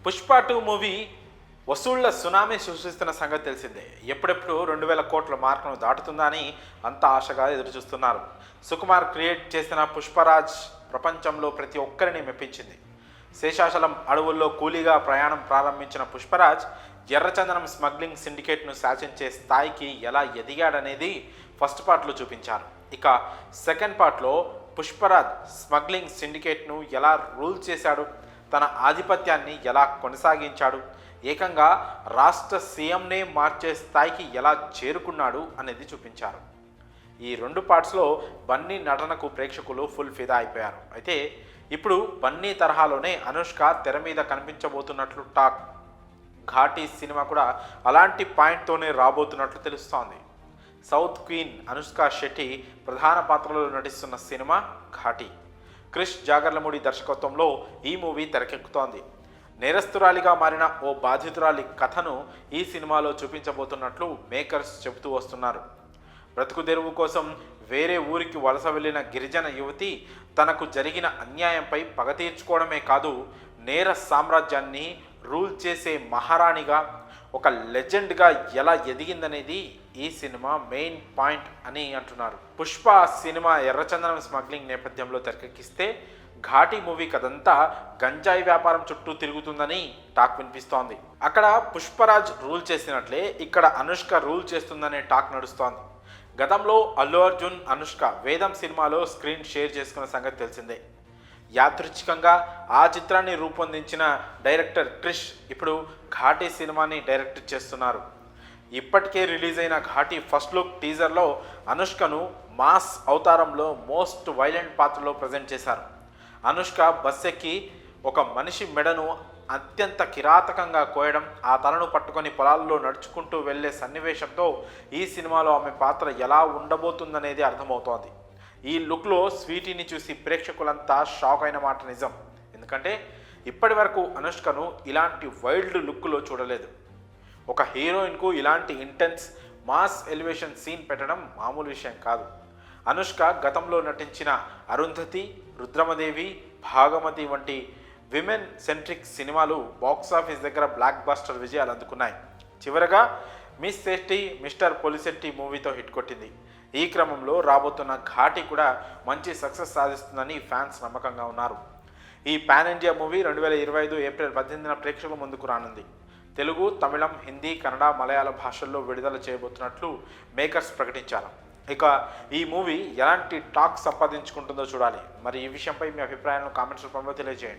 Pushpa 2 movie వసూళ్ల tsunami సృష్టిస్తున్న సంగతి తెలిసిందే. ఎప్పుడెప్పుడు 2,000 కోట్ల మార్కును దాటుతుందా అని అంత ఆశగా ఎదురుచూస్తున్నారు. సుకుమార్ క్రియేట్ చేసిన పుష్పరాజ్ ప్రపంచంలో ప్రతి ఒక్కరిని మెప్పించింది. శేషాచలం అడవుల్లో కూలీగా ప్రయాణం ప్రారంభించిన పుష్పరాజ్ ఎర్రచందనం స్మగ్లింగ్ సిండికేట్ను శాసించే స్థాయికి ఎలా ఎదిగాడనేది ఫస్ట్ పార్ట్లో చూపించారు. ఇక సెకండ్ పార్ట్లో పుష్పరాజ్ స్మగ్లింగ్ సిండికేట్ను ఎలా రూల్ చేశాడు, తన ఆధిపత్యాన్ని ఎలా కొనసాగించాడు, ఏకంగా రాష్ట్ర సీఎంనే మార్చే స్థాయికి ఎలా చేరుకున్నాడు అనేది చూపించారు. ఈ 2 పార్ట్స్లో బన్నీ నటనకు ప్రేక్షకులు ఫుల్ ఫిదా అయిపోయారు. అయితే ఇప్పుడు బన్నీ తరహాలోనే అనుష్క తెర మీద కనిపించబోతున్నట్లు టాక్. ఘాటీ సినిమా కూడా అలాంటి పాయింట్తోనే రాబోతున్నట్లు తెలుస్తోంది. సౌత్ క్వీన్ అనుష్క శెట్టి ప్రధాన పాత్రలో నటిస్తున్న సినిమా ఘాటీ. క్రిష్ జాగర్లమూడి దర్శకత్వంలో ఈ మూవీ తెరకెక్కుతోంది. నేరస్తురాలిగా మారిన ఓ బాధితురాలి కథను ఈ సినిమాలో చూపించబోతున్నట్లు మేకర్స్ చెబుతూ వస్తున్నారు. బ్రతుకుదెరువు కోసం వేరే ఊరికి వలస వెళ్ళిన గిరిజన యువతి తనకు జరిగిన అన్యాయంపై పగ తీర్చుకోవడమే కాదు, నేర సామ్రాజ్యాన్ని రూల్ చేసే మహారాణిగా, ఒక లెజెండ్గా ఎలా ఎదిగిందనేది ఈ సినిమా మెయిన్ పాయింట్ అని అంటున్నారు. పుష్ప సినిమా ఎర్రచందనం స్మగ్లింగ్ నేపథ్యంలో తెరకెక్కిస్తే ఘాటీ మూవీ కథంతా గంజాయి వ్యాపారం చుట్టూ తిరుగుతుందని టాక్ వినిపిస్తోంది. అక్కడ పుష్పరాజ్ రూల్ చేసినట్లే ఇక్కడ అనుష్క రూల్ చేస్తుందనే టాక్ నడుస్తోంది. గతంలో అల్లు అర్జున్, అనుష్క వేదం సినిమాలో స్క్రీన్ షేర్ చేసుకున్న సంగతి తెలిసిందే. యాదృచ్ఛికంగా ఆ చిత్రాన్ని రూపొందించిన డైరెక్టర్ క్రిష్ ఇప్పుడు ఘాటీ సినిమాని డైరెక్ట్ చేస్తున్నారు. ఇప్పటికే రిలీజ్ అయిన ఘాటీ ఫస్ట్ లుక్ టీజర్లో అనుష్కను మాస్ అవతారంలో మోస్ట్ వైలెంట్ పాత్రలో ప్రజెంట్ చేశారు. అనుష్క బస్ ఎక్కి ఒక మనిషి మెడను అత్యంత కిరాతకంగా కోయడం, ఆ తలను పట్టుకొని పొలాల్లో నడుచుకుంటూ వెళ్లే సన్నివేశంతో ఈ సినిమాలో ఆమె పాత్ర ఎలా ఉండబోతుందనేది అర్థమవుతోంది. ఈ లుక్లో స్వీటీని చూసి ప్రేక్షకులంతా షాక్ అయిన మాట నిజం. ఎందుకంటే ఇప్పటి వరకు అనుష్కను ఇలాంటి వైల్డ్ లుక్లో చూడలేదు. ఒక హీరోయిన్కు ఇలాంటి ఇంటెన్స్ మాస్ ఎలివేషన్ సీన్ పెట్టడం మామూలు విషయం కాదు. అనుష్క గతంలో నటించిన అరుంధతి, రుద్రమదేవి, భాగమతి వంటి విమెన్ సెంట్రిక్ సినిమాలు బాక్సాఫీస్ దగ్గర బ్లాక్ బస్టర్ విజయాలు అందుకున్నాయి. చివరగా మిస్ శెట్టి మిస్టర్ పొలిశెట్టి మూవీతో హిట్ కొట్టింది. ఈ క్రమంలో రాబోతున్న ఘాటీ కూడా మంచి సక్సెస్ సాధిస్తుందని ఫ్యాన్స్ నమ్మకంగా ఉన్నారు. ఈ పాన్ ఇండియా మూవీ 2025 ఏప్రిల్ 18న ప్రేక్షకుల ముందుకు రానుంది. తెలుగు, తమిళం, హిందీ, కన్నడ, మలయాళం భాషల్లో విడుదల చేయబోతున్నట్లు మేకర్స్ ప్రకటించారు. ఇక ఈ మూవీ ఎలాంటి టాక్ సంపాదించుకుంటుందో చూడాలి. మరి ఈ విషయంపై మీ అభిప్రాయాలను కామెంట్స్ రూపంలో తెలియజేయండి.